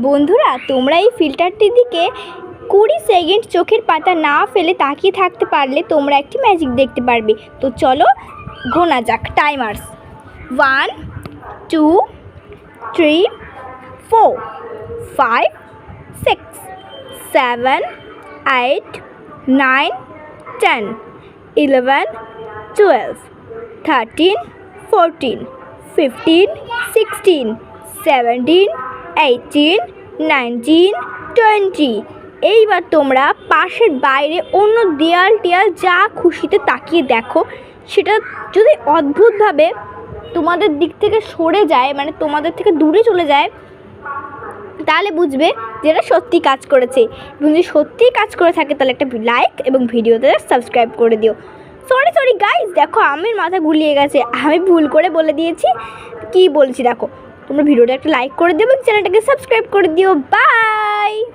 বন্ধুরা, তোমরা এই ফিল্টারটির দিকে 20 সেকেন্ড চোখের পাতা না ফেলে তাকিয়ে থাকতে পারলে তোমরা একটি ম্যাজিক দেখতে পারবে। তো চলো গোনা যাক। টাইমার্স 1 2 3 4 5 6 7 8 9 10 11 12 13 14 15 16 17 18 19 20। এইবার তোমরা পাশের বাইরে অন্য দেয়াল টেয়াল যা খুশিতে তাকিয়ে দেখো। সেটা যদি অদ্ভুতভাবে তোমাদের দিক থেকে সরে যায়, মানে তোমাদের থেকে দূরে চলে যায়, তাহলে বুঝবে যে এটা সত্যি কাজ করেছে। এবং যদি সত্যিই কাজ করে থাকে তাহলে একটা লাইক এবং ভিডিওতে সাবস্ক্রাইব করে দিও। সরি গাইস, দেখো আমার মাথা গুলিয়ে গেছে, আমি ভুল করে বলে দিয়েছি। কি বলছি দেখো, তোমরা ভিডিওটা একটা লাইক করে দিও এবং চ্যানেলটাকে সাবস্ক্রাইব করে দিও। বাই।